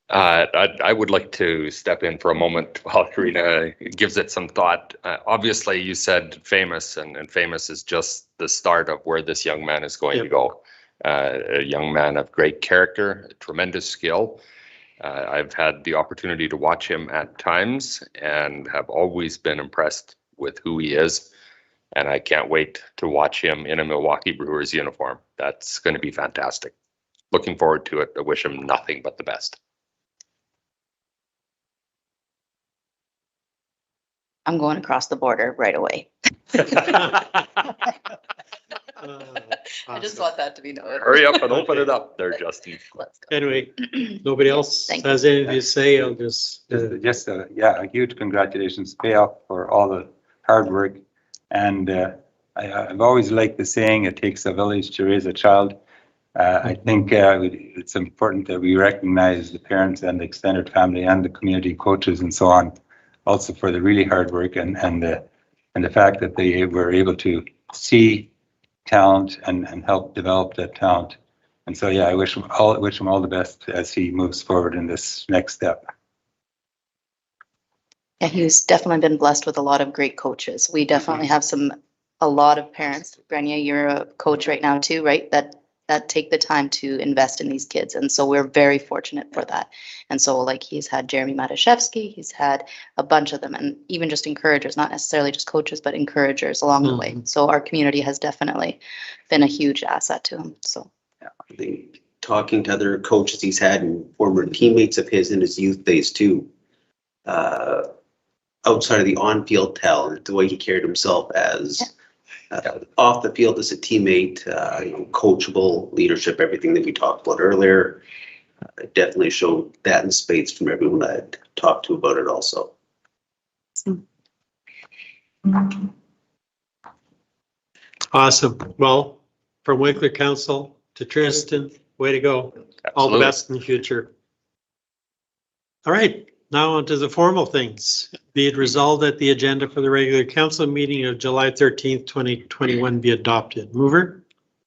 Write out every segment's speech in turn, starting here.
I would like to step in for a moment while Karina gives it some thought. Obviously, you said famous, and famous is just the start of where this young man is going to go. A young man of great character, tremendous skill. I've had the opportunity to watch him at times and have always been impressed with who he is. And I can't wait to watch him in a Milwaukee Brewers uniform. That's going to be fantastic. Looking forward to it. I wish him nothing but the best. I'm going across the border right away. I just want that to be known. Hurry up and open it up there, Justin. Let's go. Anyway, nobody else Thank has anything to say. I'll just Yeah, a huge congratulations, payoff for all the hard work. And I've always liked the saying, it takes a village to raise a child. I think it's important that we recognize the parents and the extended family and the community coaches and so on, also for the really hard work and the fact that they were able to see talent and help develop that talent. And so, yeah, I wish him all the best as he moves forward in this next step. Yeah, he's definitely been blessed with a lot of great coaches. We definitely have a lot of parents. Grania, you're a coach right now too, right? That take the time to invest in these kids. And so we're very fortunate for that. And so like he's had Jeremy Matashevsky, he's had a bunch of them, and even just encouragers, not necessarily just coaches, but encouragers along the way. So our community has definitely been a huge asset to him. So yeah, I think talking to other coaches he's had and former teammates of his in his youth days too, outside of the on-field talent, the way he carried himself as off the field as a teammate, coachable leadership, everything that we talked about earlier, definitely showed that in spades from everyone that I'd talked to about it also. awesome. Well, from Winkler Council to Tristan, way to go. Absolutely. All the best in the future. All right, now on to the formal things. Be it resolved that the agenda for the regular council meeting of July 13th, 2021 be adopted. Mover?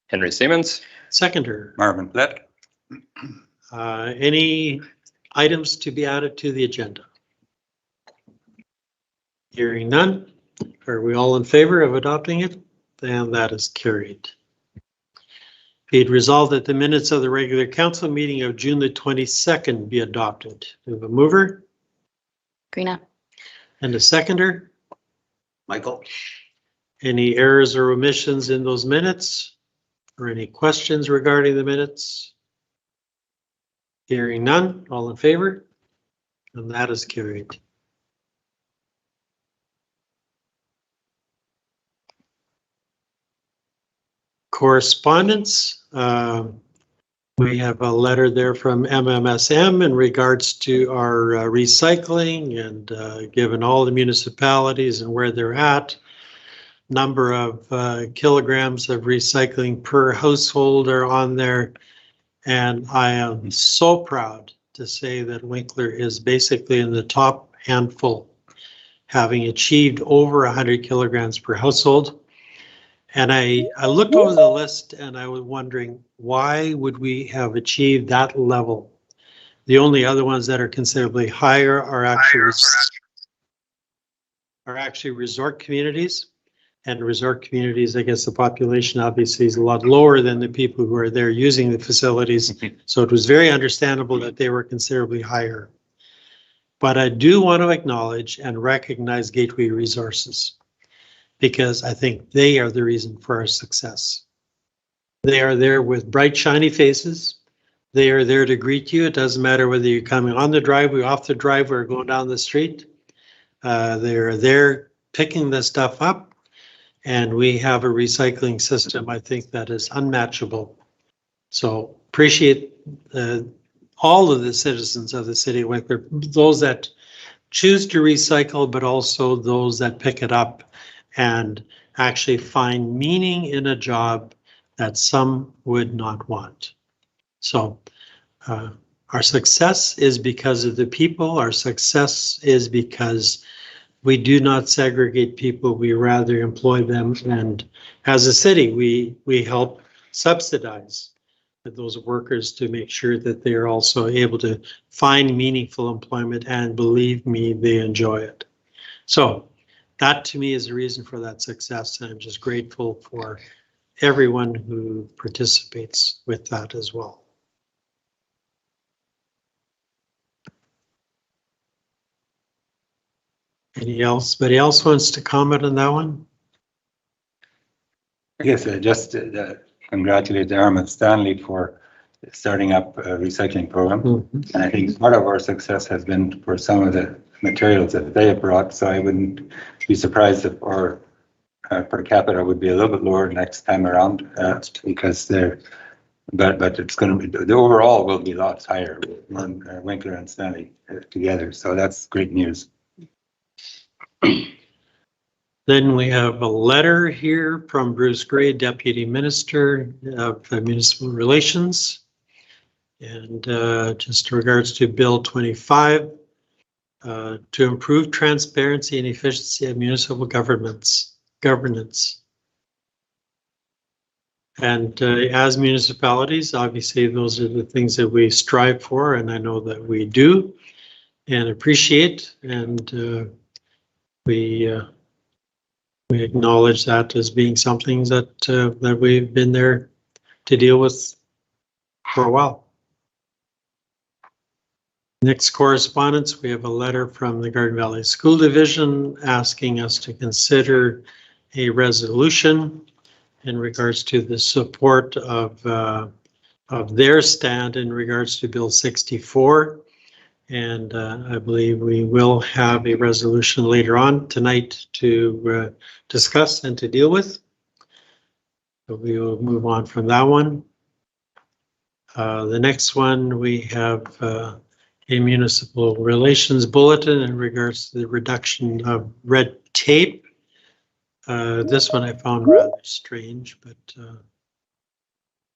Henry Siemens. Seconder? Marvin Blett. Any items to be added to the agenda? Hearing none. Are we all in favor of adopting it? Then that is carried. Be it resolved that the minutes of the regular council meeting of June the 22nd be adopted. We have a mover Grina. and a seconder. Michael? Any errors or omissions in those minutes? Or any questions regarding the minutes? Hearing none, all in favor? And that is carried. Correspondence. We have a letter there from MMSM in regards to our recycling and given all the municipalities and where they're at. Number of kilograms of recycling per household are on there. And I am so proud to say that Winkler is basically in the top handful, having achieved over 100 kilograms per household. And I looked over the list and I was wondering, why would we have achieved that level? The only other ones that are considerably higher are actually resort communities. And resort communities, I guess the population obviously is a lot lower than the people who are there using the facilities. So it was very understandable that they were considerably higher. But I do want to acknowledge and recognize Gateway Resources, because I think they are the reason for our success. They are there with bright, shiny faces. They are there to greet you. It doesn't matter whether you're coming on the driveway, off the driveway, or going down the street. They're there picking the stuff up. And we have a recycling system, I think, that is unmatchable. So appreciate all of the citizens of the city of Winkler, those that choose to recycle, but also those that pick it up and actually find meaning in a job that some would not want. So our success is because of the people. Our success is because we do not segregate people, we rather employ them. And as a city, we help subsidize those workers to make sure that they are also able to find meaningful employment, and believe me, they enjoy it. So that to me is the reason for that success, and I'm just grateful for everyone who participates with that as well. Anybody else wants to comment on that one? I guess just congratulate Armand Stanley for starting up a recycling program. Mhm. And I think part of our success has been for some of the materials that they have brought. So I wouldn't be surprised if our per capita would be a little bit lower next time around, because they're, but it's going to be, the overall will be lots higher with Winkler and Stanley together. So that's great news. Then we have a letter here from Bruce Gray, Deputy Minister of Municipal Relations. And just in regards to Bill 25, to improve transparency and efficiency of municipal governance. And as municipalities, obviously, those are the things that we strive for, and I know that we do and appreciate, and we acknowledge that as being something that that we've been there to deal with for a while. Next correspondence, we have a letter from the Garden Valley School Division asking us to consider a resolution in regards to the support of their stand in regards to Bill 64. And I believe we will have a resolution later on tonight to discuss and to deal with. So we will move on from that one. The next one, we have a municipal relations bulletin in regards to the reduction of red tape. This one I found rather strange, but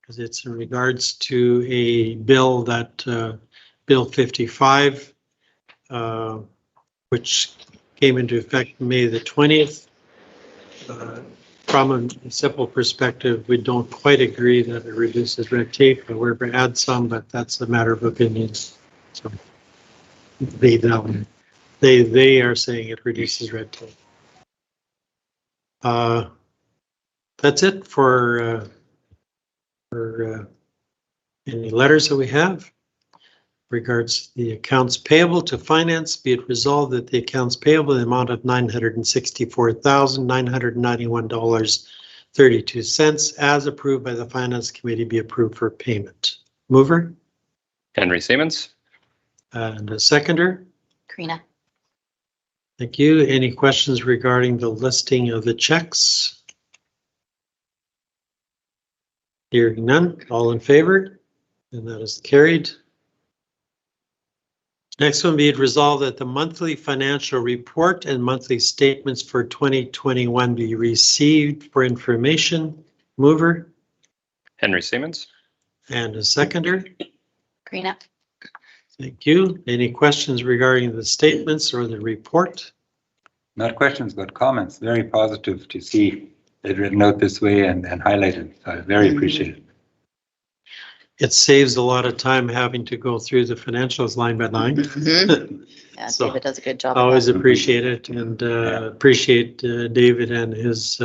because it's in regards to a bill that Bill 55, which came into effect May the 20th. From a simple perspective, we don't quite agree that it reduces red tape. We're going to add some, but that's a matter of opinion. So they don't. They are saying it reduces red tape. That's it for any letters that we have. Regards to the accounts payable to finance, be it resolved that the accounts payable in the amount of $964,991.32 as approved by the Finance Committee be approved for payment. Mover? Henry Siemens. And a seconder? Karina. Thank you. Any questions regarding the listing of the checks? Hearing none. All in favor? And that is carried. Next one, be it resolved that the monthly financial report and monthly statements for 2021 be received for information. Mover? Henry Siemens. And a seconder? Karina. Thank you. Any questions regarding the statements or the report? Not questions, but comments. Very positive to see it written out this way and highlighted. I very appreciate it. It saves a lot of time having to go through the financials line by line. Yeah, So, David does a good job. Always of that. appreciate it, and appreciate David and his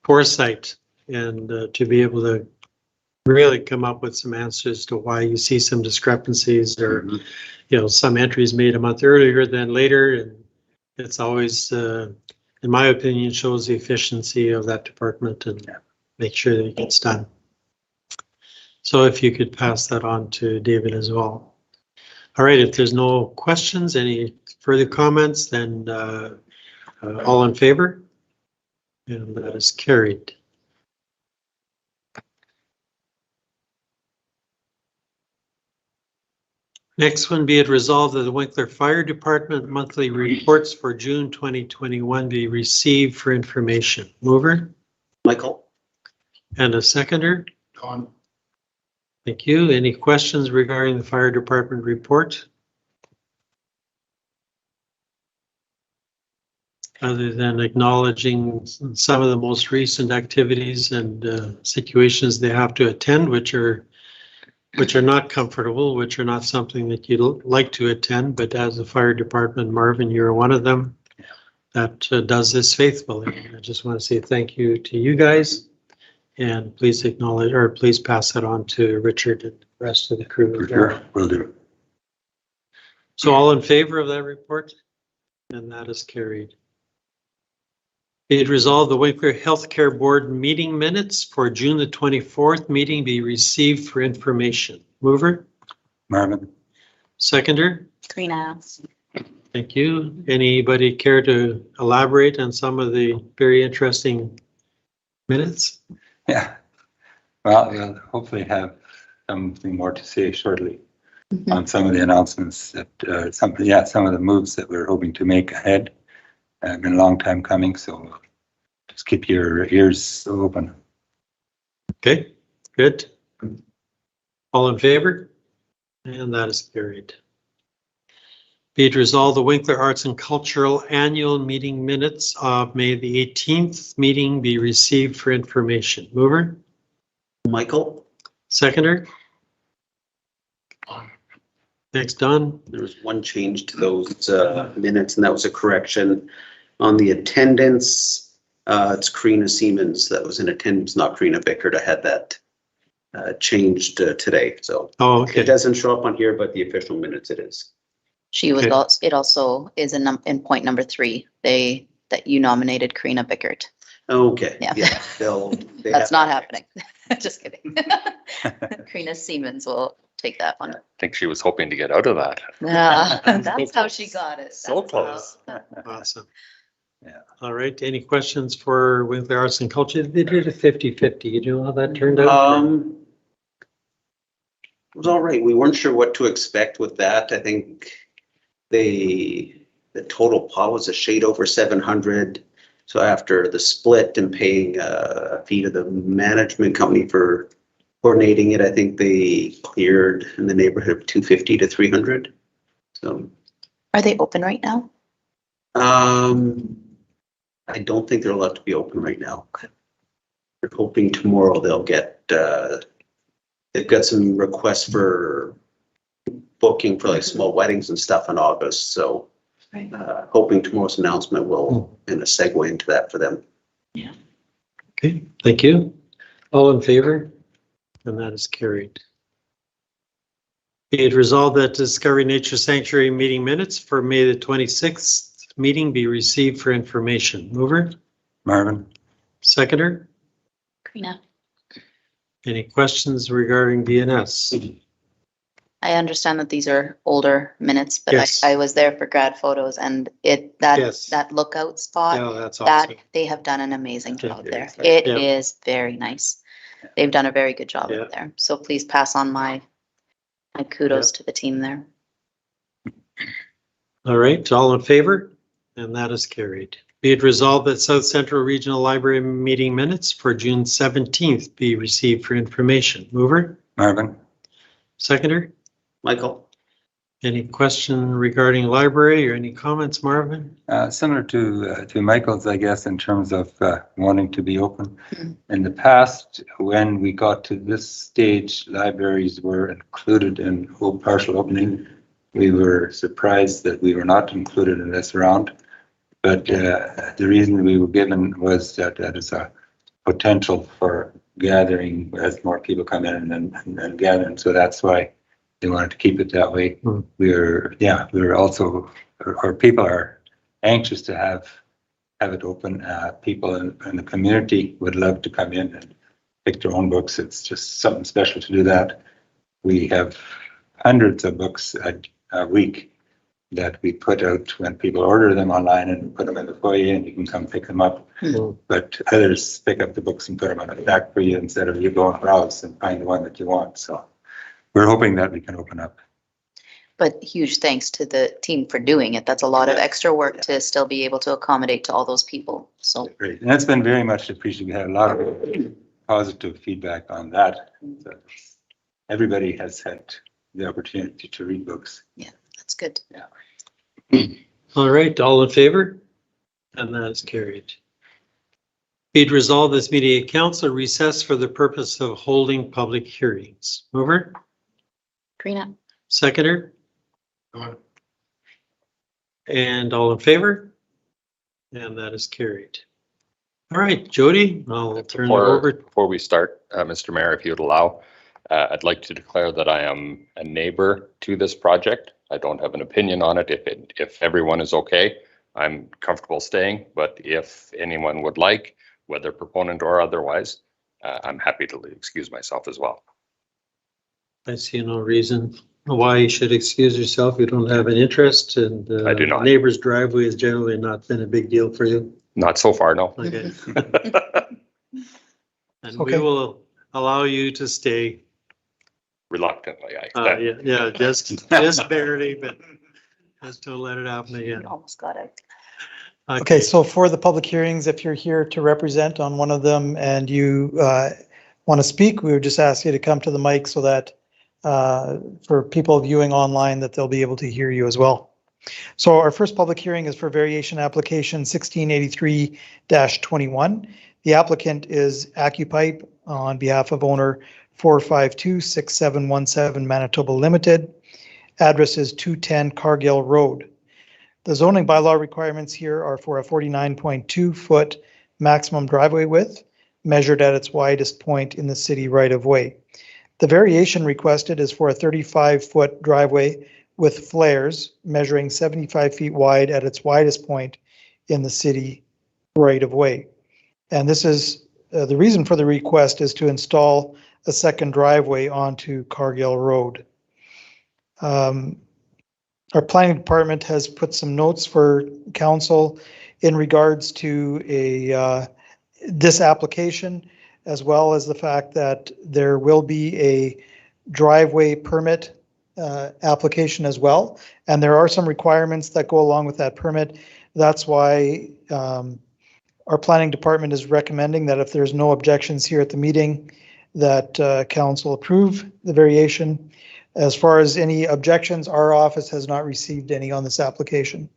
foresight, and to be able to really come up with some answers to why you see some discrepancies, or some entries made a month earlier than later, and it's always, in my opinion, shows the efficiency of that department and make sure that it gets done. So if you could pass that on to David as well. All right, if there's no questions, any further comments, then all in favor? And that is carried. Next one, be it resolved that the Winkler Fire Department monthly reports for June 2021 be received for information. Mover? Michael. And a seconder? Don. Thank you. Any questions regarding the fire department report? other than acknowledging some of the most recent activities and situations they have to attend, which are not comfortable, which are not something that you'd like to attend, but as a fire department, Marvin, you're one of them that does this faithfully. I just want to say thank you to you guys, and please acknowledge, or please pass that on to Richard and the rest of the crew. For sure, will do. So all in favor of that report? And that is carried. Be it resolved, the Winkler Healthcare Board meeting minutes for June the 24th meeting be received for information. Mover? Marvin? Karina. Seconder? Thank you. Anybody care to elaborate on some of the very interesting minutes? Yeah. Well, we'll hopefully have something more to say shortly on some of the announcements that, some of the moves that we're hoping to make ahead. Been a long time coming, so just keep your ears open. Okay, good. All in favor? And that is carried. Be it resolved, the Winkler Arts and Cultural Annual Meeting Minutes of May the 18th meeting be received for information. Mover? Michael, Seconder? Thanks, Don. there was one change to those minutes, and that was a correction on the attendance. It's Karina Siemens that was in attendance, not Karina Bickert. I had that changed today, so Oh, it okay. doesn't show up on here, but the official minutes it is. She was Okay. also, it also is in point number 3, that you nominated Karina Bickert. Okay. Yeah. They That's have not that. happening. Just kidding. Karina Siemens will take that one. I think she was hoping to get out of that. Yeah, that's how she got it. So That's how- close. Awesome. Yeah. All right. Any questions for Winkler Arts and Culture? They did a 50-50. You know how that turned out? It was all right. We weren't sure what to expect with that. I think the total pot was a shade over 700. So after the split and paying a fee to the management company for coordinating it, I think they cleared in the neighborhood of 250 to 300. So Are they open right now? I don't think they're allowed to be open right now. We're hoping tomorrow they'll get, they've got some requests for booking for like small weddings and stuff in August. So Right. hoping tomorrow's announcement will kind of segue into that for them. Okay, thank you. All in favor? And that is carried. Be it resolved that Discovery Nature Sanctuary meeting minutes for May the 26th meeting be received for information. Mover? Marvin? Seconder? Karina. Any questions regarding DNS? I understand that these are older minutes, but Yes. I was there for grad photos, and Yes. that lookout spot, Oh, that's that awesome. they have done an amazing Okay. job there. Yeah. It Yeah. is very nice. They've done a very good job Yeah. out there. So please pass on my kudos to the team there. All right, all in favor? And that is carried. Be it resolved that South Central Regional Library meeting minutes for June 17th be received for information. Mover? Marvin? Seconder? Michael, Any question regarding library or any comments, Marvin? Similar to Michael's, I guess, in terms of wanting to be open. Mhm. In the past, when we got to this stage, libraries were included in partial opening. We were surprised that we were not included in this round. But the reason we were given was that that is a potential for gathering as more people come in and gathering. So that's why they wanted to keep it that way. Hmm. We're also, or people are anxious to have it open. People in the community would love to come in and pick their own books. It's just something special to do that. We have hundreds of books a week that we put out when people order them online, and put them in the foyer and you can come pick them up. Hmm. But others pick up the books and put them on a stack for you instead of you go and browse and find the one that you want. So we're hoping that we can open up. But huge thanks to the team for doing it. That's a lot of Yeah. extra work Yeah. to still be able to accommodate to all those people. So Great. And that's been very much appreciated. We had a lot of positive feedback on that. So everybody has had the opportunity to read books. that's good. All right, all in favor? And that is carried. Be it resolved, this meeting of council recess for the purpose of holding public hearings. Mover, Karina. seconder? And all in favor? And that is carried. All right, Jody, I'll turn it over. Before we start, Mr. Mayor, if you'd allow, I'd like to declare that I am a neighbor to this project. I don't have an opinion on it. If everyone is okay, I'm comfortable staying, but if anyone would like, whether proponent or otherwise, I'm happy to excuse myself as well. I see no reason why you should excuse yourself. You don't have an interest, and I do not. Neighbor's driveway has generally not been a big deal for you. Not so far, no. Okay. And Okay. we will allow you to stay. Reluctantly, I expect. Yeah, just barely, but just don't let it happen again. Almost got it. Okay, so for the public hearings, if you're here to represent on one of them and you want to speak, we would just ask you to come to the mic so that for people viewing online, that they'll be able to hear you as well. So our first public hearing is for variation application 1683-21. The applicant is AccuPipe on behalf of owner 4526717 Manitoba Limited. Address is 210 Cargill Road. The zoning bylaw requirements here are for a 49.2 foot maximum driveway width measured at its widest point in the city right of way. The variation requested is for a 35 foot driveway with flares measuring 75 feet wide at its widest point in the city right of way. And this is the reason for the request is to install a second driveway onto Cargill Road. Our planning department has put some notes for council in regards to this application, as well as the fact that there will be a driveway permit application as well. And there are some requirements that go along with that permit. That's why our planning department is recommending that if there's no objections here at the meeting, that council approve the variation. As far as any objections, our office has not received any on this application.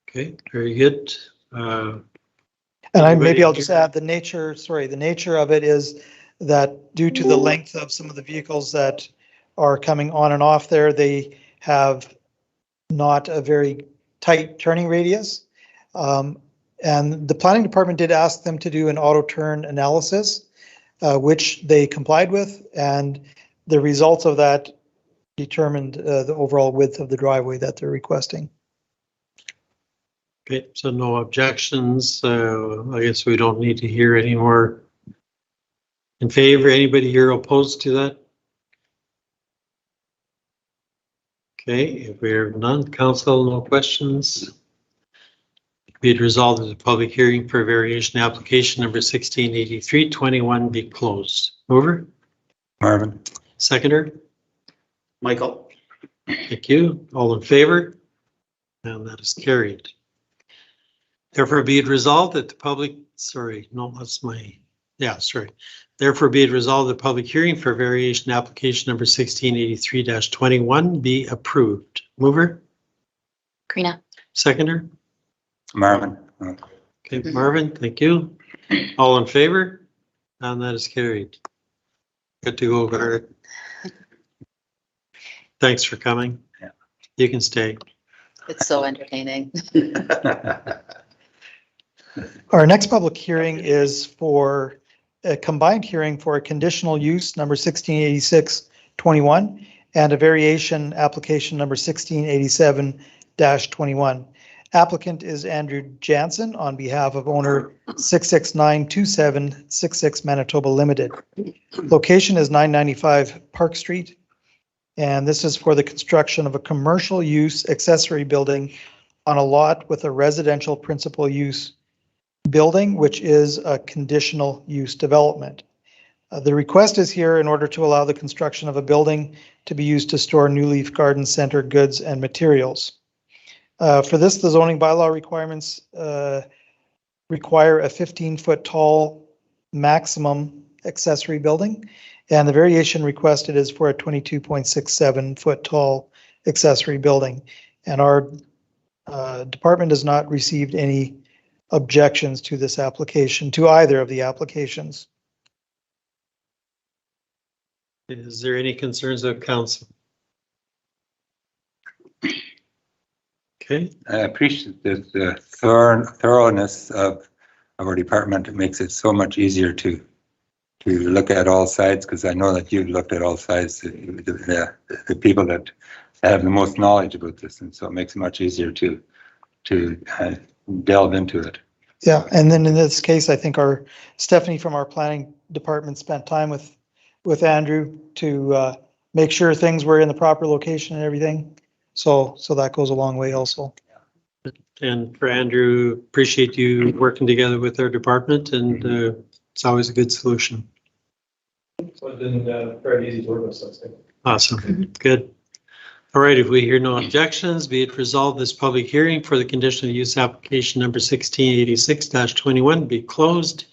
Okay, very good. And maybe I'll just add the nature of it is that due to the length of some of the vehicles that are coming on and off there, they have not a very tight turning radius. And the planning department did ask them to do an auto turn analysis, which they complied with, and the results of that determined the overall width of the driveway that they're requesting. Okay, so no objections. I guess we don't need to hear any more in favor. Anybody here opposed to that? Okay, if we have none, council, no questions. Be it resolved that the public hearing for variation application number 1683-21 be closed. Mover? Marvin. Seconder? Michael. Thank you. All in favor? And that is carried. Therefore, be it resolved that the public, Therefore, be it resolved that public hearing for variation application number 1683-21 be approved. Mover? Karina. Seconder? Marvin. Okay, Marvin, thank you. All in favor? And that is carried. Good to go, Garrett. Thanks for coming. Yeah. You can stay. It's so entertaining. Our next public hearing is for a combined hearing for a conditional use number 1686-21 and a variation application number 1687-21. Applicant is Andrew Jansen on behalf of owner 6692766 Manitoba Limited. Location is 995 Park Street. And this is for the construction of a commercial use accessory building on a lot with a residential principal use building, which is a conditional use development. The request is here in order to allow the construction of a building to be used to store New Leaf Garden Center goods and materials. For this, the zoning bylaw requirements require a 15-foot tall maximum accessory building, and the variation requested is for a 22.67 foot tall accessory building. And our department has not received any objections to this application, to either of the applications. Is there any concerns of council? Okay, I appreciate the thoroughness of our department. It makes it so much easier to look at all sides, because I know that you've looked at all sides, the people that have the most knowledge about this, and so it makes it much easier to delve into it. Yeah, and then in this case, I think Stephanie from our planning department spent time with Andrew to make sure things were in the proper location and everything. So that goes a long way also. and for Andrew, appreciate you working together with our department, and it's always a good solution. So it's been very easy to work with, so it's good. Awesome, good. All right, if we hear no objections, be it resolved, this public hearing for the conditional use application number 1686-21 be closed.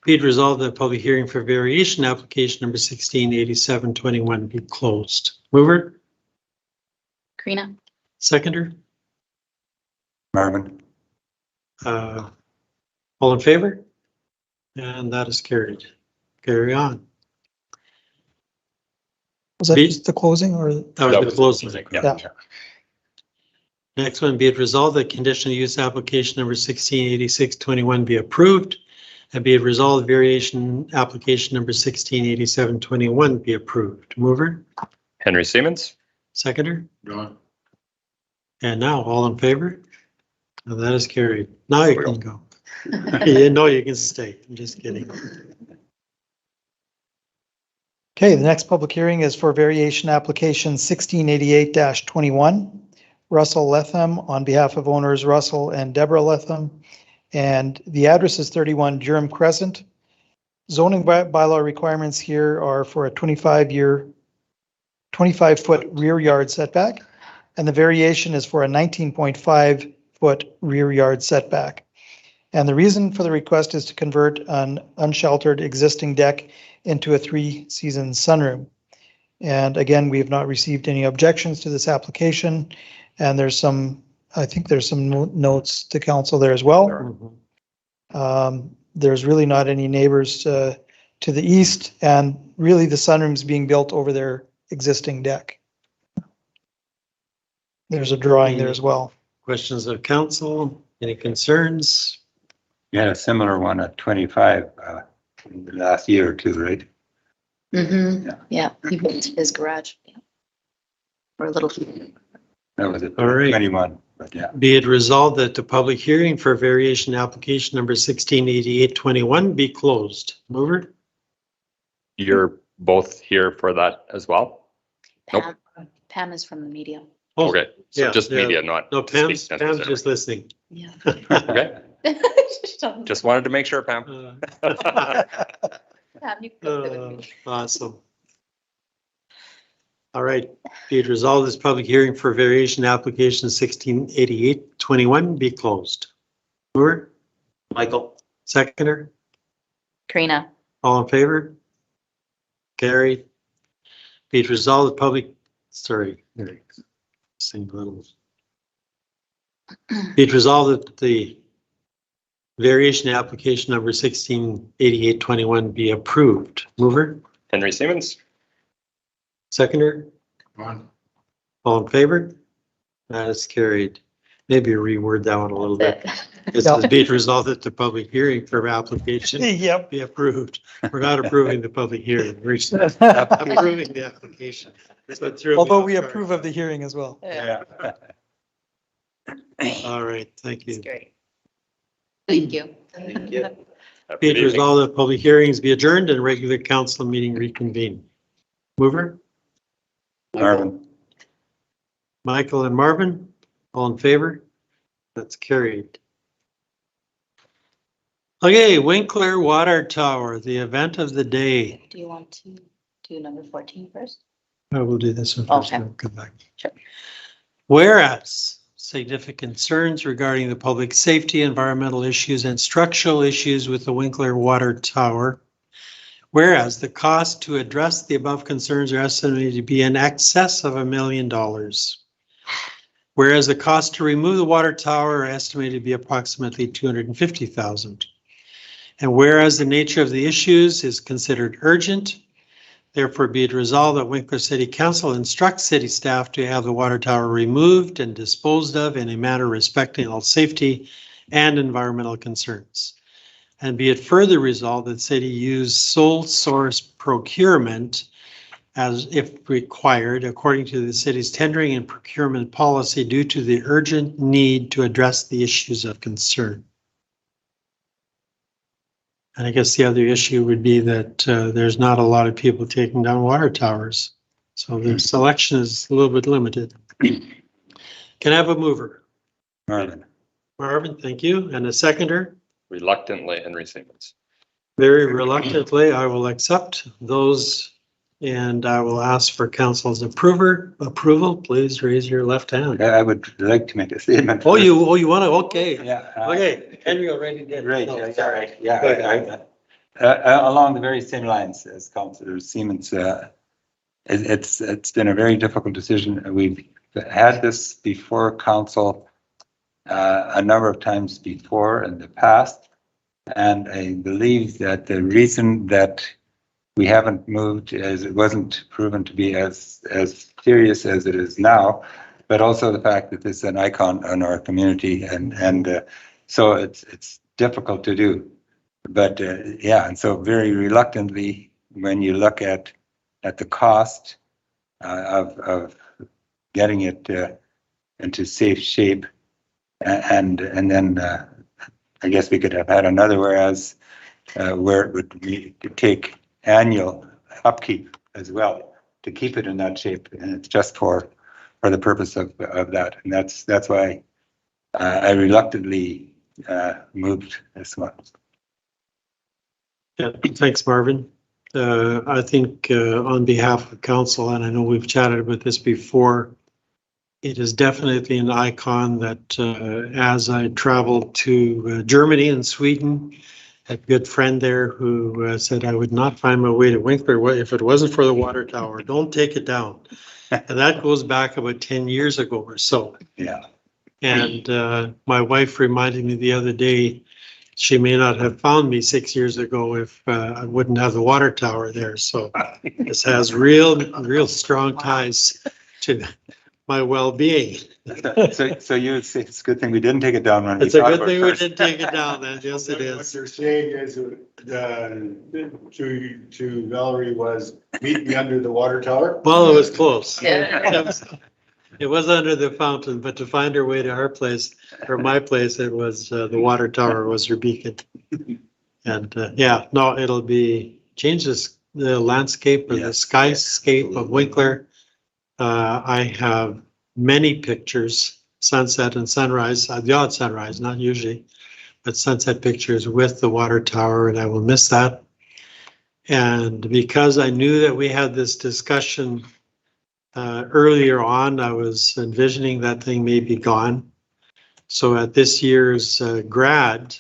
Be it resolved that public hearing for variation application number 1687-21 be closed. Mover, Karina, seconder, Marvin? all in favor? And that is carried. Carry on. Was that Be- just the closing or? That was the closing. Yeah. Next one, be it resolved that conditional use application number 1686-21 be approved, and be it resolved variation application number 1687-21 be approved. Mover, Henry Siemens? seconder, John? and now all in favor? And that is carried. Now you can go. You know you can stay. I'm just kidding. Okay, the next public hearing is for variation application 1688-21. Russell Letham on behalf of owners Russell and Deborah Letham. And the address is 31 Durham Crescent. Zoning bylaw requirements here are for a 25-foot rear yard setback. And the variation is for a 19.5-foot rear yard setback. And the reason for the request is to convert an unsheltered existing deck into a 3-season sunroom. And again, we have not received any objections to this application. And there's some, I think there's some notes to council there as well. There's really not any neighbors to the east, and really the sunroom's being built over their existing deck. There's a drawing there as well. Questions of council? Any concerns? You had a similar one at 25 in the last year or two, right? mm-hmm, Yeah. yeah, he built his garage. Yeah. Or a little. That was it, All right. 21, but yeah. Be it resolved that the public hearing for variation application number 1688-21 be closed. Mover, You're both here for that as well? Nope. Pam is from the media. oh, Okay, so yeah, just yeah. media, not. no, Pam's speak necessarily. just listening. Yeah. Okay, just wanted to make sure, Pam. Pam, you can go with me. Awesome. All right, be it resolved, this public hearing for variation application 1688-21 be closed. Mover, Michael? seconder, Karina, all in favor? Carried. Be it resolved, the public, sorry, sing a little. Be it resolved that the variation application number 1688-21 be approved. Mover, Henry Siemens? seconder, John? all in favor? That is carried. Maybe reword that one a little bit. It says be it resolved that the public hearing for application Yep. be approved. We're not approving the public hearing. We're just approving the application. That's what threw me Although off we guard. approve of the hearing as well. Yeah. All right, thank That's you. great. Thank you. Thank you. Have a Be good it evening. resolved that public hearings be adjourned and regular council meeting reconvene. Mover, Marvin? Michael and Marvin, all in favor? That's carried. Okay, Winkler Water Tower, the event of the day. Do you want to do number 14 first? I will do this one first. Okay. I'll come back. Sure. Whereas significant concerns regarding the public safety, environmental issues, and structural issues with the Winkler Water Tower. Whereas the cost to address the above concerns are estimated to be in excess of $1 million. Whereas the cost to remove the water tower are estimated to be approximately $250,000. And whereas the nature of the issues is considered urgent, therefore be it resolved that Winkler City Council instructs city staff to have the water tower removed and disposed of in a manner respecting all safety and environmental concerns. And be it further resolved that city use sole source procurement as if required according to the city's tendering and procurement policy due to the urgent need to address the issues of concern. And I guess the other issue would be that there's not a lot of people taking down water towers. So the selection is a little bit limited. Can I have a mover? Marvin. Marvin, thank you. And a seconder? Reluctantly, Henry Siemens. Very reluctantly, I will accept those and I will ask for council's approval. Please raise your left hand. I would like to make a statement. Oh, you want to? Okay. Yeah. Okay. Henry already did. Right, No, yeah, sorry. yeah, Go ahead. along the very same lines as Councillor Siemens, it's been a very difficult decision. We've had this before council a number of times before in the past, and I believe that the reason that we haven't moved is it wasn't proven to be as serious as it is now, but also the fact that this is an icon in our community, and so it's difficult to do. But yeah, and so very reluctantly, when you look at the cost of getting it into safe shape, and then I guess we could have had another whereas where it would take annual upkeep as well to keep it in that shape, and it's just for the purpose of that, and that's why I reluctantly moved this one. Yeah, thanks, Marvin. I think on behalf of council, and I know we've chatted about this before, it is definitely an icon that as I traveled to Germany and Sweden, a good friend there who said I would not find my way to Winkler if it wasn't for the water tower. Don't take it down. And that goes back about 10 years ago or so. Yeah. And my wife reminded me the other day, she may not have found me 6 years ago if I wouldn't have the water tower there. So this has real strong ties to my well-being. So you would say it's a good thing we didn't take it down when It's we a thought good about thing it we first. didn't take it down then. Yes, it What is. you're saying is, to Valerie was, meet me under the water tower? Well, it was close. Yeah. It was under the fountain, but to find her way to our place, or my place, it was the water tower was her beacon. And yeah, no, it'll be changes the landscape or the skyscape of Winkler. I have many pictures, sunset and sunrise, the odd sunrise, not usually, but sunset pictures with the water tower, and I will miss that. And because I knew that we had this discussion earlier on, I was envisioning that thing may be gone. So at this year's grad,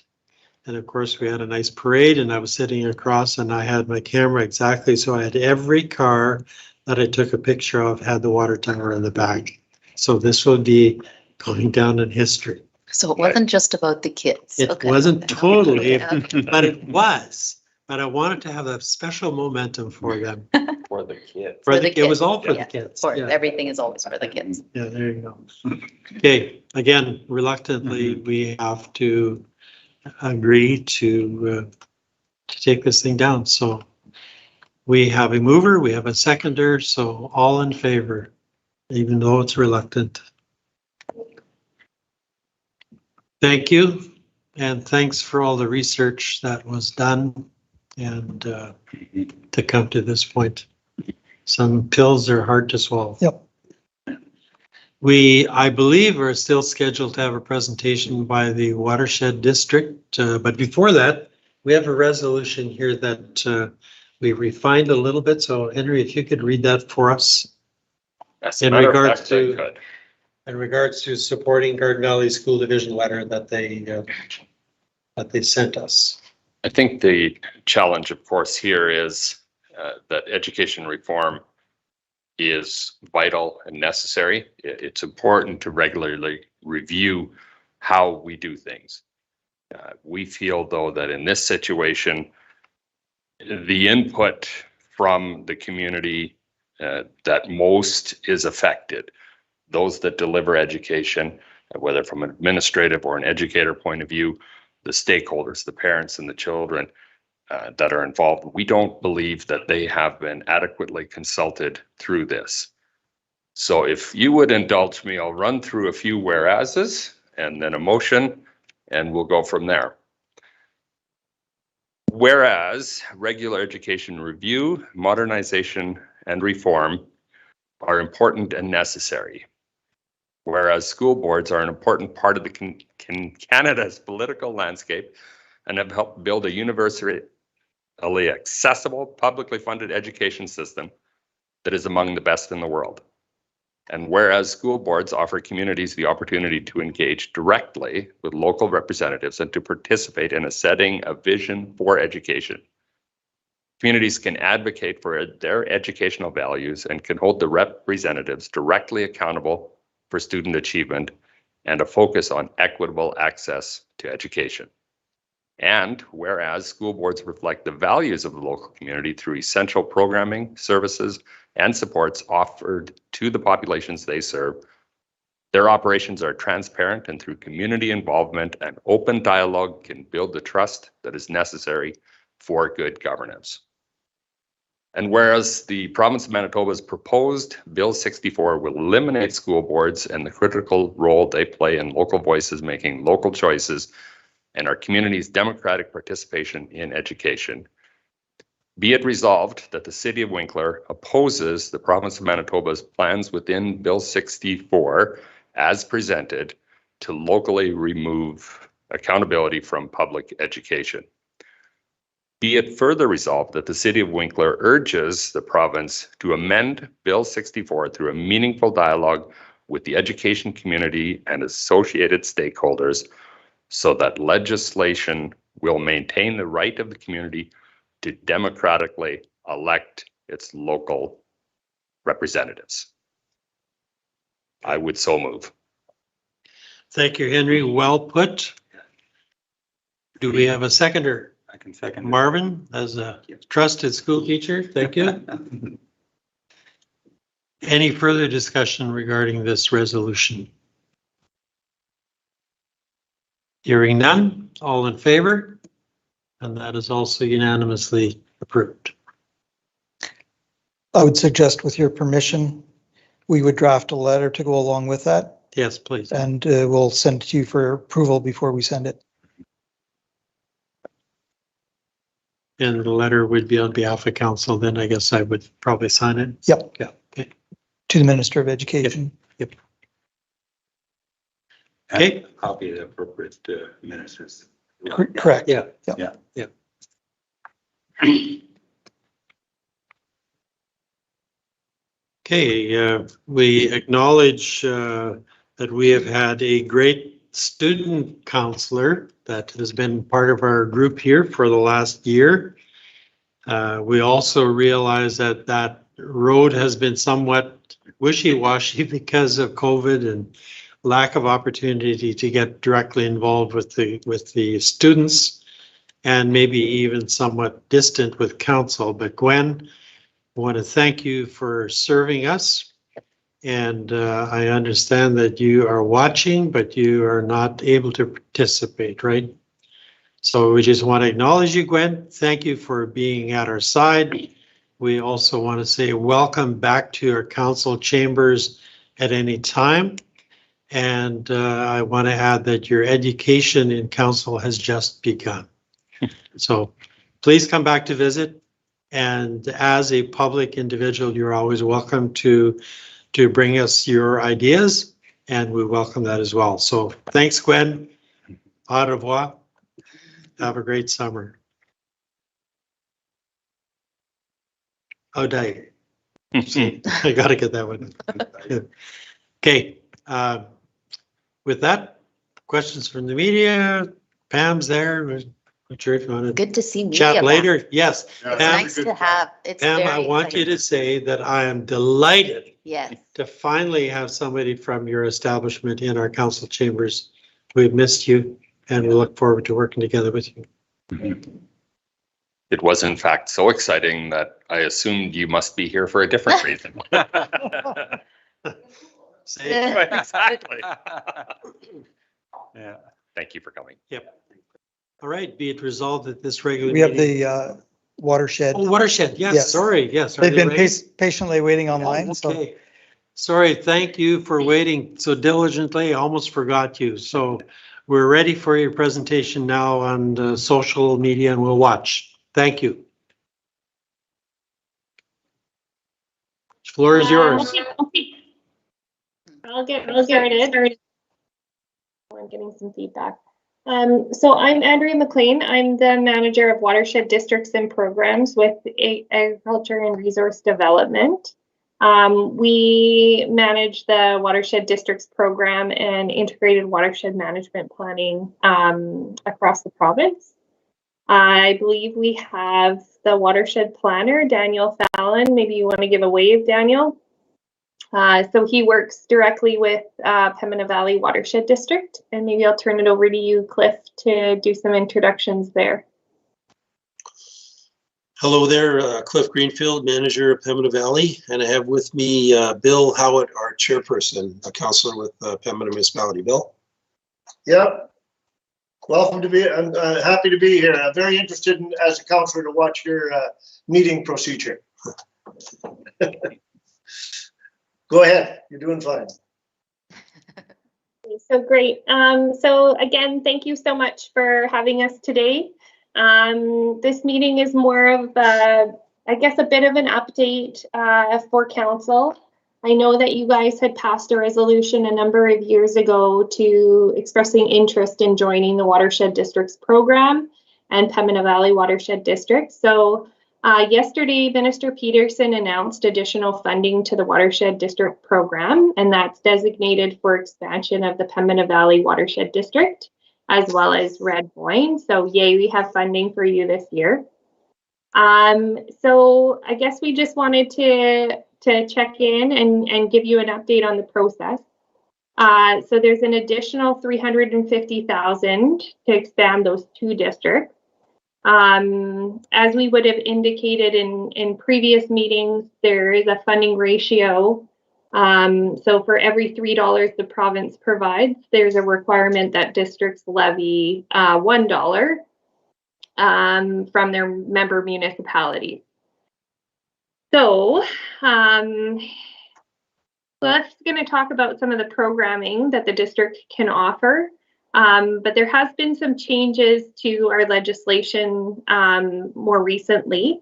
and of course we had a nice parade, and I was sitting across and I had my camera exactly, so I had every car that I took a picture of had the water tower in the back. So this will be going down in history. So it wasn't just about the kids. It Okay. wasn't totally, Okay. but it was. But I wanted to have a special momentum for them. For the kids. For the It was kids. all for Yeah, the kids. Of course, Yeah. everything is always for the kids. Yeah, there you go. Okay, again, reluctantly, we have to agree to take this thing down. So we have a mover, we have a seconder, so all in favor, even though it's reluctant. Thank you, and thanks for all the research that was done and to come to this point. Some pills are hard to swallow. Yep. We, I believe, are still scheduled to have a presentation by the Watershed District, but before that, we have a resolution here that we refined a little bit. So Henry, if you could read that for us. As a In matter of regards fact, I to- could. In regards to supporting Garden Valley School Division letter that they sent us. I think the challenge, of course, here is that education reform is vital and necessary. It's important to regularly review how we do things. We feel, though, that in this situation, the input from the community that most is affected, those that deliver education, whether from an administrative or an educator point of view, the stakeholders, the parents and the children that are involved, we don't believe that they have been adequately consulted through this. So if you would indulge me, I'll run through a few whereases and then a motion, and we'll go from there. Whereas regular education review, modernization, and reform are important and necessary. Whereas school boards are an important part of Canada's political landscape and have helped build a universally accessible, publicly funded education system that is among the best in the world. And whereas school boards offer communities the opportunity to engage directly with local representatives and to participate in a setting of vision for education. Communities can advocate for their educational values and can hold the representatives directly accountable for student achievement and a focus on equitable access to education. And whereas school boards reflect the values of the local community through essential programming, services, and supports offered to the populations they serve, their operations are transparent, and through community involvement and open dialogue can build the trust that is necessary for good governance. And whereas the province of Manitoba's proposed Bill 64 will eliminate school boards and the critical role they play in local voices making local choices and our community's democratic participation in education, be it resolved that the City of Winkler opposes the province of Manitoba's plans within Bill 64 as presented to locally remove accountability from public education. Be it further resolved that the City of Winkler urges the province to amend Bill 64 through a meaningful dialogue with the education community and associated stakeholders so that legislation will maintain the right of the community to democratically elect its local representatives. I would so move. Thank you, Henry. Well put. Do we have a seconder? I can second it. Marvin, as a trusted school teacher, thank you. Any further discussion regarding this resolution? Hearing none, all in favor? And that is also unanimously approved. I would suggest, with your permission, we would draft a letter to go along with that, Yes, please. and we'll send it to you for approval before we send it. And the letter would be on behalf of council, then I guess I would probably sign it. Yep. Yeah, okay. To the Minister of Education. Yep. And Okay. a copy of the appropriate ministers. Correct. Yeah. Yeah. Yeah. Okay, we acknowledge that we have had a great student counselor that has been part of our group here for the last year. We also realize that that road has been somewhat wishy-washy because of COVID and lack of opportunity to get directly involved with the students, and maybe even somewhat distant with council. But Gwen, I want to thank you for serving us. And I understand that you are watching, but you are not able to participate, right? So we just want to acknowledge you, Gwen. Thank you for being at our side. We also want to say welcome back to our council chambers at any time. And I want to add that your education in council has just begun. So please come back to visit. And as a public individual, you're always welcome to bring us your ideas, and we welcome that as well. So thanks, Gwen. Au revoir. Have a great summer. Oh, die. I gotta get that one. Okay. With that, questions from the media? Pam's there. Sure, if you want to Good to see media chat back. later. Yes. It's Pam, nice to have. It's Pam, very I want you exciting. to say that I am delighted Yes. to finally have somebody from your establishment in our council chambers. We've missed you and we look forward to working together with you. It was in fact so exciting that I assumed you must be here for a different reason. Exactly. Yeah. Thank you for coming. Yep. All right, be it resolved that this regular We have meeting. the watershed. Oh, watershed, yes, Yes. sorry, yes. Are They've they been ready? patiently waiting Oh, online, so okay. Sorry, thank you for waiting so diligently. I almost forgot you. So we're ready for your presentation now on social media and we'll watch. Thank you. Floor is yours. Okay. I'll get started. I'm getting some feedback. So I'm Andrea McLean. I'm the manager of watershed districts and programs with Agriculture and Resource Development. We manage the watershed districts program and integrated watershed management planning across the province. I believe we have the watershed planner, Daniel Fallon. Maybe you want to give a wave, Daniel. So he works directly with Pembina Valley Watershed District, and maybe I'll turn it over to you, Cliff, to do some introductions there. Hello there, Cliff Greenfield, manager of Pembina Valley, and I have with me Bill Howitt, our chairperson, a councillor with Pembina Municipality. Bill? Yep. Welcome to be, I'm happy to be here. I'm very interested in, as a councillor, to watch your meeting procedure. Go ahead, you're doing fine. So great. So again, thank you so much for having us today. This meeting is more of, I guess, a bit of an update for council. I know that you guys had passed a resolution a number of years ago to expressing interest in joining the Watershed Districts program and Pembina Valley Watershed District. So yesterday, Minister Peterson announced additional funding to the Watershed District program, and that's designated for expansion of the Pembina Valley Watershed District, as well as Red Boyne. So yay, we have funding for you this year. So I guess we just wanted to check in and give you an update on the process. So there's an additional $350,000 to expand those two districts. As we would have indicated in previous meetings, there is a funding ratio. So for every $3 the province provides, there's a requirement that districts levy $1 from their member municipalities. So let's going to talk about some of the programming that the district can offer. But there has been some changes to our legislation more recently.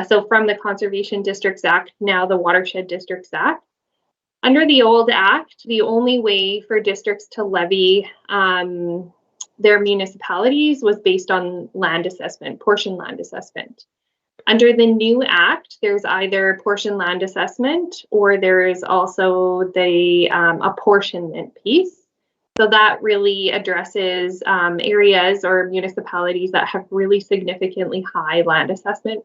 So from the Conservation Districts Act, now the Watershed Districts Act. Under the old act, the only way for districts to levy their municipalities was based on land assessment, portion land assessment. Under the new act, there's either portion land assessment or there is also the apportionment piece. So that really addresses areas or municipalities that have really significantly high land assessment.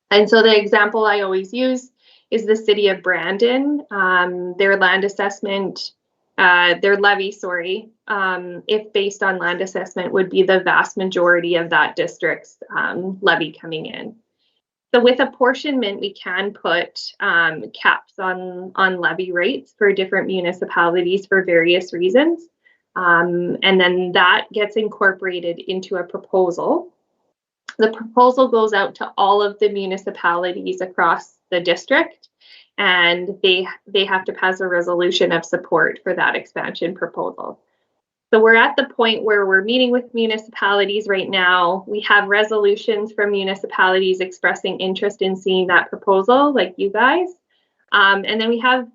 And so the example I always use is the city of Brandon. Their land assessment, their levy, if based on land assessment, would be the vast majority of that district's levy coming in. So with apportionment, we can put caps on levy rates for different municipalities for various reasons. And then that gets incorporated into a proposal. The proposal goes out to all of the municipalities across the district, and they have to pass a resolution of support for that expansion proposal. So we're at the point where we're meeting with municipalities right now. We have resolutions from municipalities expressing interest in seeing that proposal, like you guys. And then we have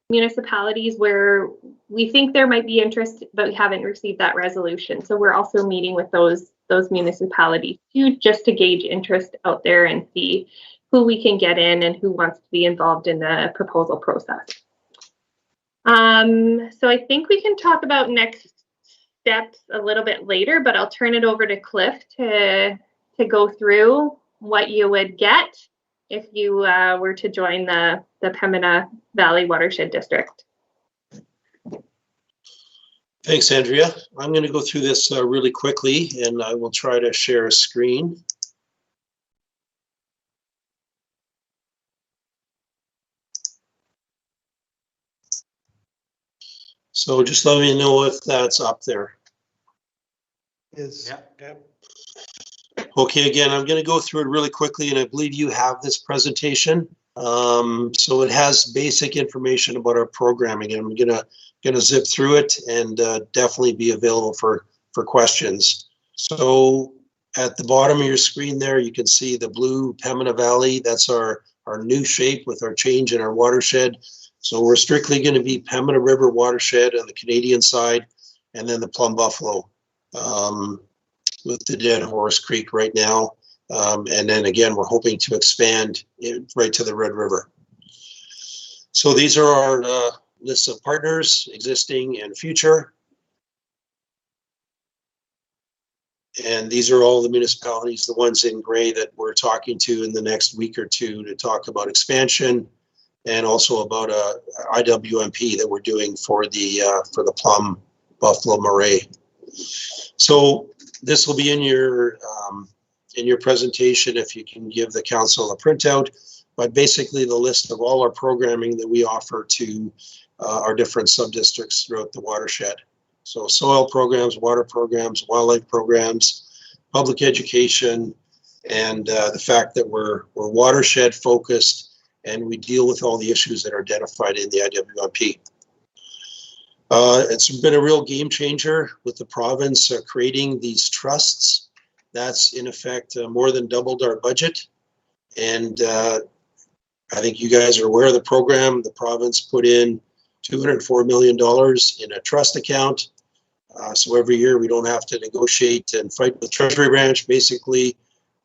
municipalities where we think there might be interest, but we haven't received that resolution. So we're also meeting with those municipalities too, just to gauge interest out there and see who we can get in and who wants to be involved in the proposal process. So I think we can talk about next steps a little bit later, but I'll turn it over to Cliff to go through what you would get if you were to join the Pembina Valley Watershed District. Thanks, Andrea. I'm going to go through this really quickly, and I will try to share a screen. So just let me know if that's up there. Is, Okay, again, I'm going to go through it really quickly, and I believe you have this presentation. So it has basic information about our programming, and I'm gonna zip through it and definitely be available for questions. So at the bottom of your screen there, you can see the blue Pembina Valley. That's our new shape with our change in our watershed. So we're strictly going to be Pembina River watershed on the Canadian side, and then the Plum Buffalo with the Dead Horse Creek right now. And then again, we're hoping to expand right to the Red River. So these are our lists of partners, existing and future. And these are all the municipalities, the ones in gray that we're talking to in the next week or two to talk about expansion, and also about a IWMP that we're doing for the Plum Buffalo Murray. So this will be in your presentation if you can give the council a printout, but basically the list of all our programming that we offer to our different sub-districts throughout the watershed. So soil programs, water programs, wildlife programs, public education, and the fact that we're watershed focused and we deal with all the issues that are identified in the IWMP. It's been a real game changer with the province creating these trusts. That's in effect more than doubled our budget. And I think you guys are aware of the program. The province put in $204 million in a trust account. So every year we don't have to negotiate and fight with Treasury Branch. Basically,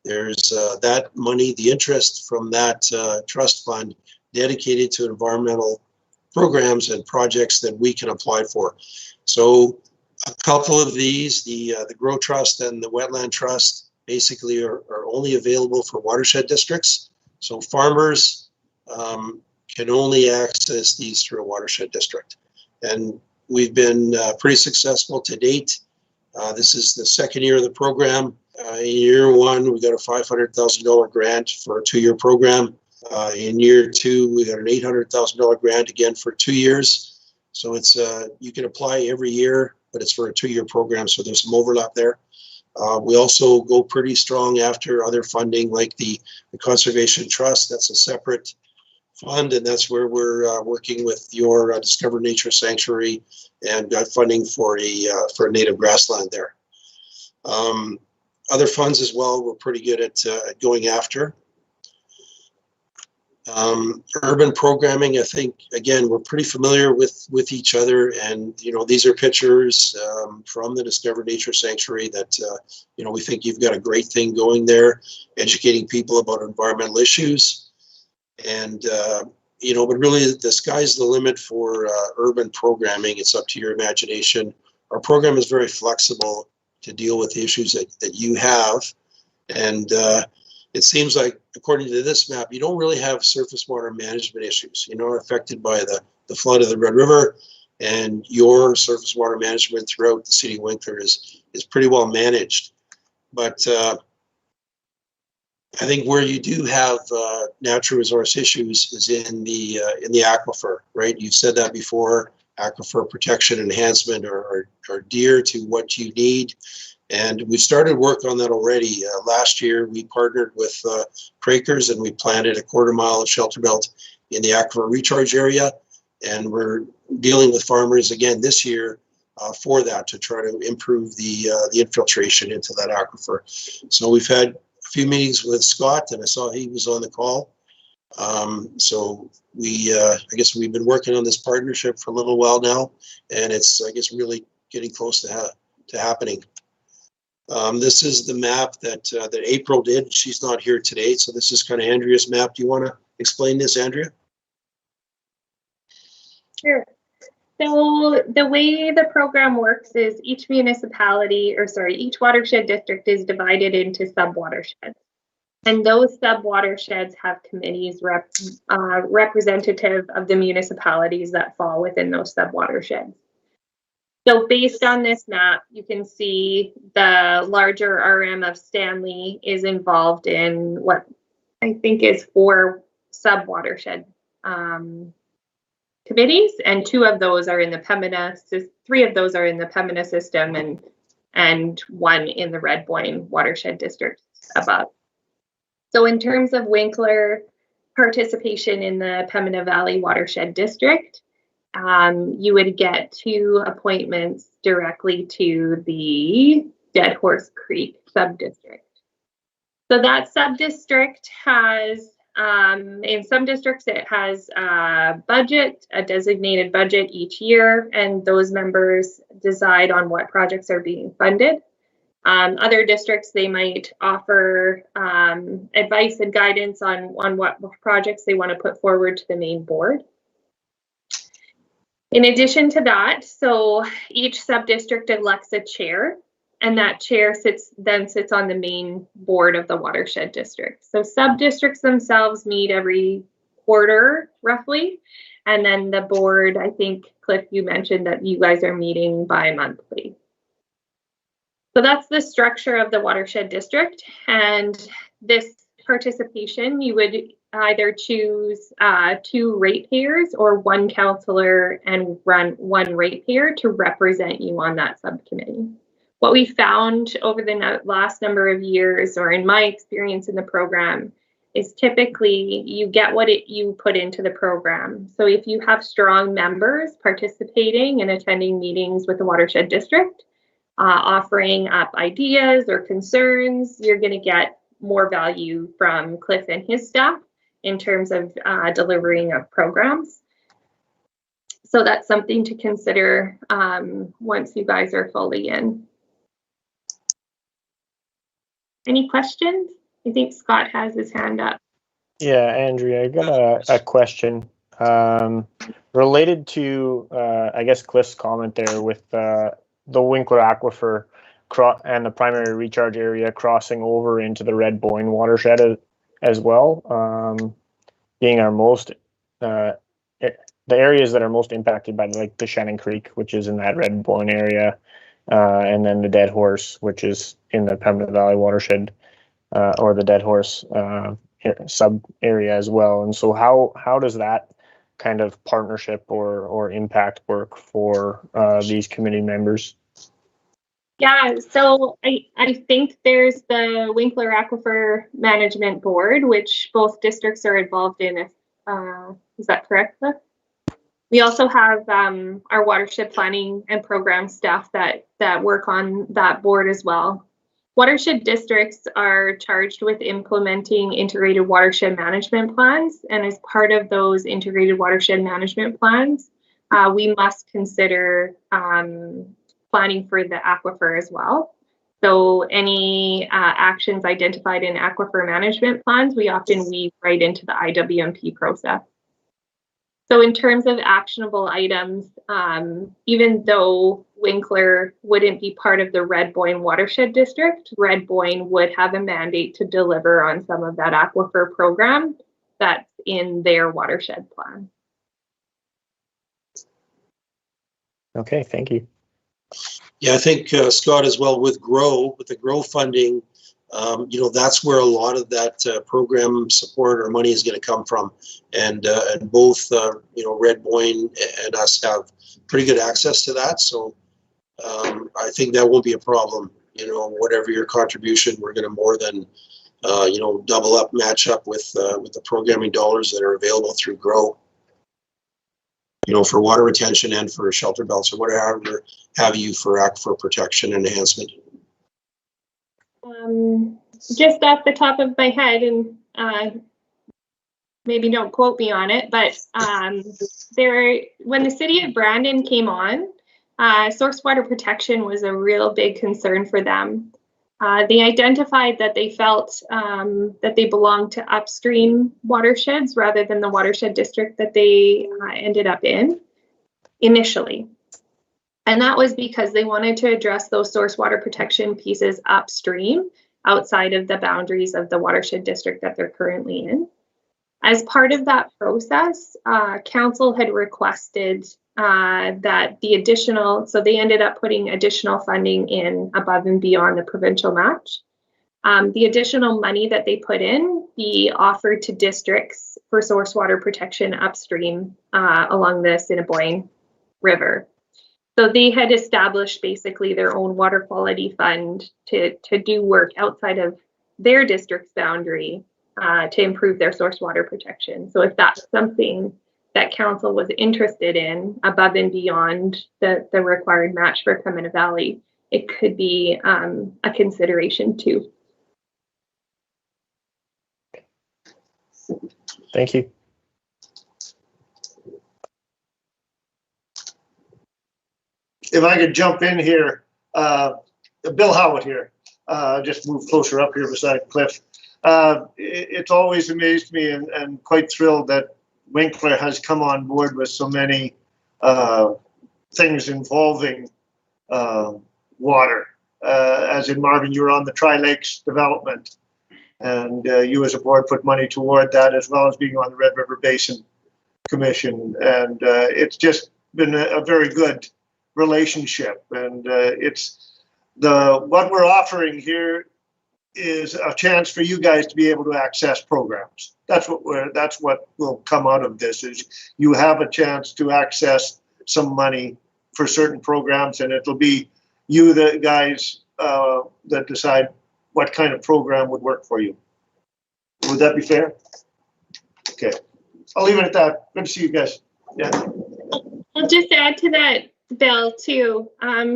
there's that money, the interest from that trust fund dedicated to environmental programs and projects that we can apply for. So a couple of these, the Grow Trust and the Wetland Trust, basically are only available for watershed districts. So farmers can only access these through a watershed district. And we've been pretty successful to date. This is the second year of the program. In year one, we got a $500,000 grant for a 2-year program. In year two, we got an $800,000 grant again for 2 years. So it's you can apply every year, but it's for a 2-year program, so there's some overlap there. We also go pretty strong after other funding like the Conservation Trust. That's a separate fund, and that's where we're working with your Discover Nature Sanctuary and got funding for a native grassland there. Other funds as well, we're pretty good at going after. Urban programming, I think, again, we're pretty familiar with each other, and these are pictures from the Discover Nature Sanctuary that we think you've got a great thing going there, educating people about environmental issues, and but really the sky's the limit for urban programming. It's up to your imagination. Our program is very flexible to deal with the issues that you have, and it seems like, according to this map, you don't really have surface water management issues. Affected by the flood of the Red River, and your surface water management throughout the city of Winkler is pretty well managed. But I think where you do have natural resource issues is in the aquifer, right? You've said that before. Aquifer protection enhancement are dear to what you need. And we started work on that already. Last year, we partnered with Quakers and we planted a 1/4 mile of shelter belt in the aquifer recharge area. And we're dealing with farmers again this year for that, to try to improve the infiltration into that aquifer. So we've had a few meetings with Scott, and I saw he was on the call. So I guess we've been working on this partnership for a little while now, and it's, I guess, really getting close to happening. This is the map that April did. She's not here today, so this is kind of Andrea's map. Do you want to explain this, Andrea? Sure. So the way the program works is each watershed district is divided into sub-watersheds. And those sub-watersheds have committees representative of the municipalities that fall within those sub-watersheds. So based on this map, you can see the larger RM of Stanley is involved in what I think is 4 sub-watershed committees, and 2 of those are in the Pembina, 3 of those are in the Pembina system, and 1 in the Red Boyne watershed district above. So in terms of Winkler participation in the Pembina Valley watershed district, you would get 2 appointments directly to the Dead Horse Creek sub-district. So that sub-district has, in some districts, it has a budget, a designated budget each year, and those members decide on what projects are being funded. Other districts, they might offer advice and guidance on what projects they want to put forward to the main board. In addition to that, so each sub-district elects a chair, and that chair sits on the main board of the watershed district. So sub-districts themselves meet every quarter, roughly, and then the board, I think, Cliff, you mentioned that you guys are meeting bi-monthly. So that's the structure of the watershed district, and this participation, you would either choose 2 ratepayers or 1 councillor and run 1 ratepayer to represent you on that subcommittee. What we found over the last number of years, or in my experience in the program, is typically you get what you put into the program. So if you have strong members participating and attending meetings with the watershed district, offering up ideas or concerns, you're going to get more value from Cliff and his staff in terms of delivering of programs. So that's something to consider once you guys are fully in. Any questions? I think Scott has his hand up. Yeah, Andrea, I got a question related to, I guess, Cliff's comment there with the Winkler Aquifer and the primary recharge area crossing over into the Red Boyne watershed as well, being our most, the areas that are most impacted by like the Shannon Creek, which is in that Red Boyne area, and then the Dead Horse, which is in the Pembina Valley watershed, or the Dead Horse sub area as well. And so how does that kind of partnership or impact work for these committee members? Yeah, so I think there's the Winkler Aquifer Management Board, which both districts are involved in. Is that correct, Cliff? We also have our watershed planning and program staff that work on that board as well. Watershed districts are charged with implementing integrated watershed management plans, and as part of those integrated watershed management plans, we must consider planning for the aquifer as well. So any actions identified in aquifer management plans, we often weave right into the IWMP process. So in terms of actionable items, even though Winkler wouldn't be part of the Red Boyne watershed district, Red Boyne would have a mandate to deliver on some of that aquifer program that's in their watershed plan. Okay, thank you. Yeah, I think Scott as well with the GROW funding, that's where a lot of that program support or money is going to come from, and both Red Boyne and us have pretty good access to that. So I think that won't be a problem. Whatever your contribution, we're going to more than double up, match up with the programming dollars that are available through GROW. For water retention and for shelter belts or whatever have you for aquifer protection and enhancement. Just off the top of my head, and maybe don't quote me on it, but when the city of Brandon came on, source water protection was a real big concern for them. They identified that they felt that they belonged to upstream watersheds rather than the watershed district that they ended up in. initially. And that was because they wanted to address those source water protection pieces upstream outside of the boundaries of the watershed district that they're currently in. As part of that process, council had requested that the additional, so they ended up putting additional funding in above and beyond the provincial match. The additional money that they put in be offered to districts for source water protection upstream along the Assiniboine River. So they had established basically their own water quality fund to do work outside of their district's boundary to improve their source water protection. So if that's something that council was interested in above and beyond the required match for Pembina Valley, it could be a consideration too. Thank you. If I could jump in here, Bill Howitt here, just move closer up here beside Cliff. It's always amazed me and quite thrilled that Winkler has come on board with so many things involving water. As in Marvin, you were on the Tri-Lakes development, and you as a board put money toward that, as well as being on the Red River Basin Commission. And it's just been a very good relationship. And it's what we're offering here is a chance for you guys to be able to access programs. That's what will come out of this, is you have a chance to access some money for certain programs, and it'll be you, the guys, that decide what kind of program would work for you. Would that be fair? Okay, I'll leave it at that. Good to see you guys. Yeah. I'll just add to that, Bill, too.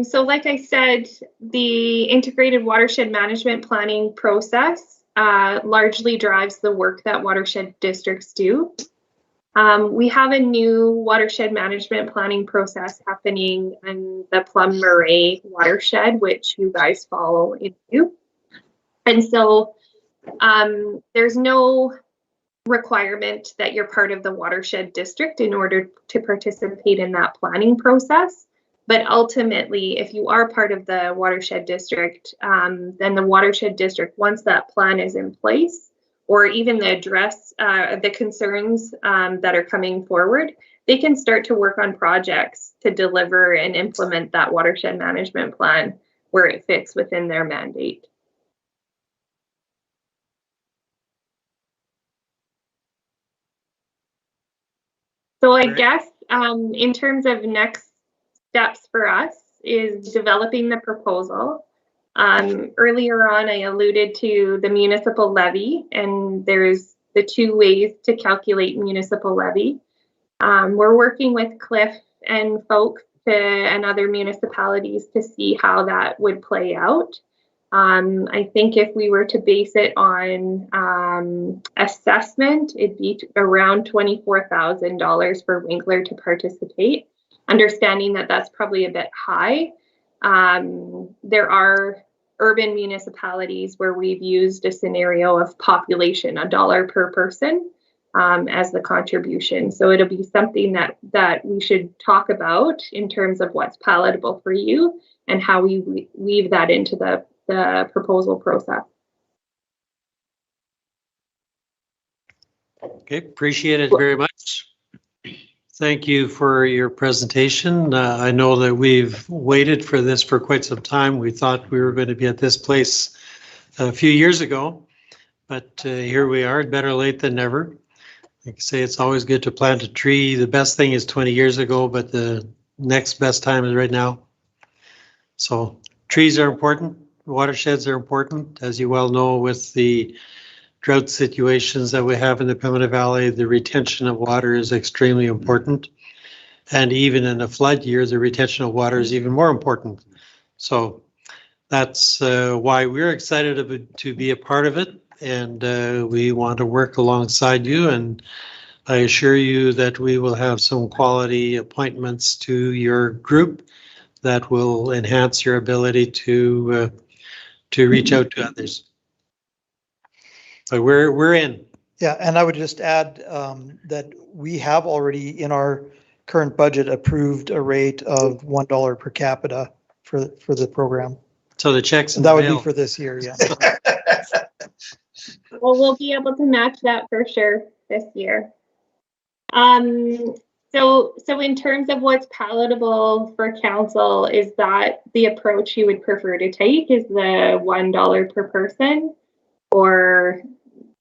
So like I said, the integrated watershed management planning process largely drives the work that watershed districts do. We have a new watershed management planning process happening in the Plum Murray watershed, which you guys follow into. And so there's no requirement that you're part of the watershed district in order to participate in that planning process. But ultimately, if you are part of the watershed district, then the watershed district, once that plan is in place, or even the address, the concerns that are coming forward, they can start to work on projects to deliver and implement that watershed management plan where it fits within their mandate. So I guess in terms of next steps for us is developing the proposal. Earlier on, I alluded to the municipal levy, and there's the two ways to calculate municipal levy. We're working with Cliff and folks and other municipalities to see how that would play out. I think if we were to base it on assessment, it'd be around $24,000 for Winkler to participate, understanding that that's probably a bit high. There are urban municipalities where we've used a scenario of population, $1 per person as the contribution. So it'll be something that we should talk about in terms of what's palatable for you and how we weave that into the proposal process. Okay, appreciate it very much. Thank you for your presentation. I know that we've waited for this for quite some time. We thought we were going to be at this place a few years ago, but here we are, better late than never. Like I say, it's always good to plant a tree. The best thing is 20 years ago, but the next best time is right now. So trees are important. Watersheds are important, as you well know, with the drought situations that we have in the Pembina Valley. The retention of water is extremely important. And even in a flood year, the retention of water is even more important. So that's why we're excited to be a part of it. And we want to work alongside you. And I assure you that we will have some quality appointments to your group that will enhance your ability to reach out to others. So we're in. Yeah, and I would just add that we have already in our current budget approved a rate of $1 per capita for the program. So the checks in That the would be mail. for this year, yeah. Well, we'll be able to match that for sure this year. So in terms of what's palatable for council, is that the approach you would prefer to take? Is the $1 per person, or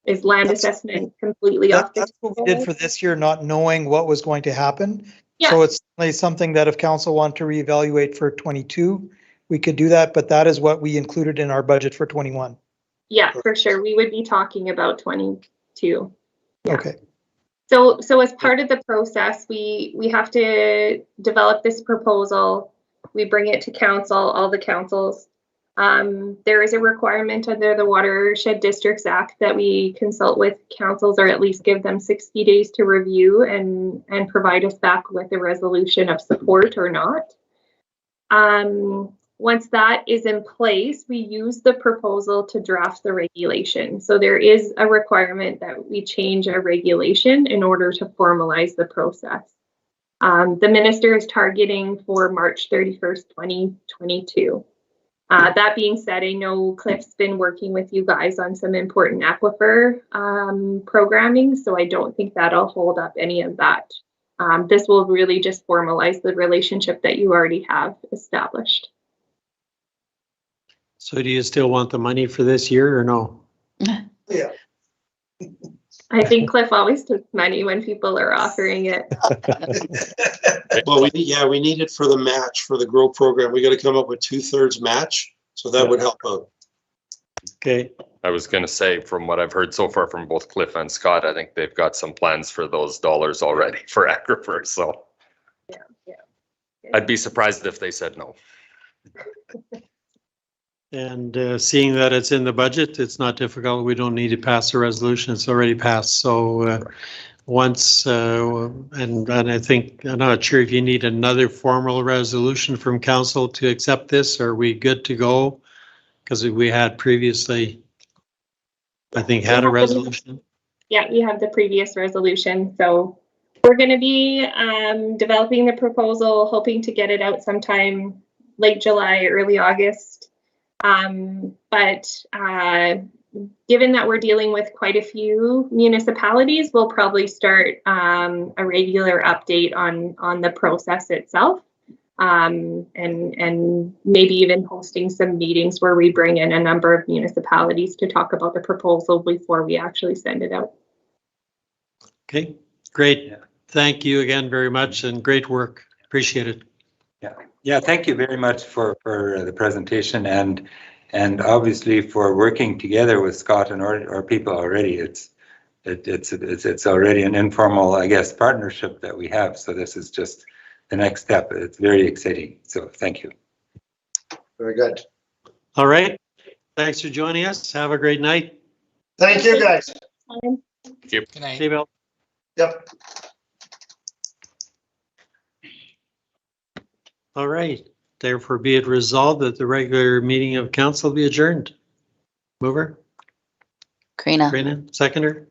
is land assessment completely off? That's what we did for this year, not knowing what was going to happen. Yeah. So it's certainly something that if council want to reevaluate for 22, we could do that, but that is what we included in our budget for 21. Yeah, for sure. We would be talking about 22. Yeah. Okay. So as part of the process, we have to develop this proposal. We bring it to council, all the councils. There is a requirement under the Watershed Districts Act that we consult with councils, or at least give them 60 days to review and provide us back with a resolution of support or not. Once that is in place, we use the proposal to draft the regulation. So there is a requirement that we change a regulation in order to formalize the process. The minister is targeting for March 31st, 2022. That being said, I know Cliff's been working with you guys on some important aquifer programming, so I don't think that'll hold up any of that. This will really just formalize the relationship that you already have established. So do you still want the money for this year or no? Yeah. I think Cliff always takes money when people are offering it. Well, we need it for the match for the GROW program. We got to come up with 2/3 match, so that would help out. Okay. I was going to say, from what I've heard so far from both Cliff and Scott, I think they've got some plans for those dollars already for aquifer. So Yeah. I'd be surprised if they said no. And seeing that it's in the budget, it's not difficult. We don't need to pass a resolution. It's already passed. So once, and I think, I'm not sure if you need another formal resolution from council to accept this. Are we good to go? Because we had previously, I think, had a resolution. Yeah, we have the previous resolution. So we're going to be developing the proposal, hoping to get it out sometime late July, early August. But given that we're dealing with quite a few municipalities, we'll probably start a regular update on the process itself, and maybe even hosting some meetings where we bring in a number of municipalities to talk about the proposal before we actually send it out. Okay, great. Thank you again very much and great work. Appreciate it. Yeah, thank you very much for the presentation and obviously for working together with Scott and our people already. It's already an informal, I guess, partnership that we have. So this is just the next step. It's very exciting. So thank you. Very good. All right. Thanks for joining us. Have a great night. Thank you, guys. Yep. See you, Bill. Yep. All right. Therefore, be it resolved that the regular meeting of council be adjourned. Mover? Karina, seconder?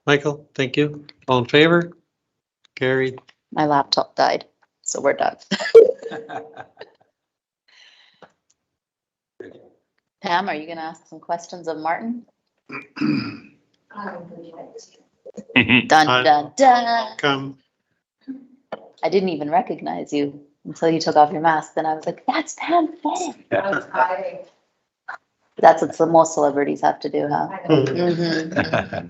Michael, thank you. All in favor? Carried. My laptop died, so we're done. Pam, are you going to ask some questions of Martin? Dun, dun, dun. Come. I didn't even recognize you until you took off your mask. Then I was like, that's Pam Finn. That's what the most celebrities have to do, huh? Mm-hmm.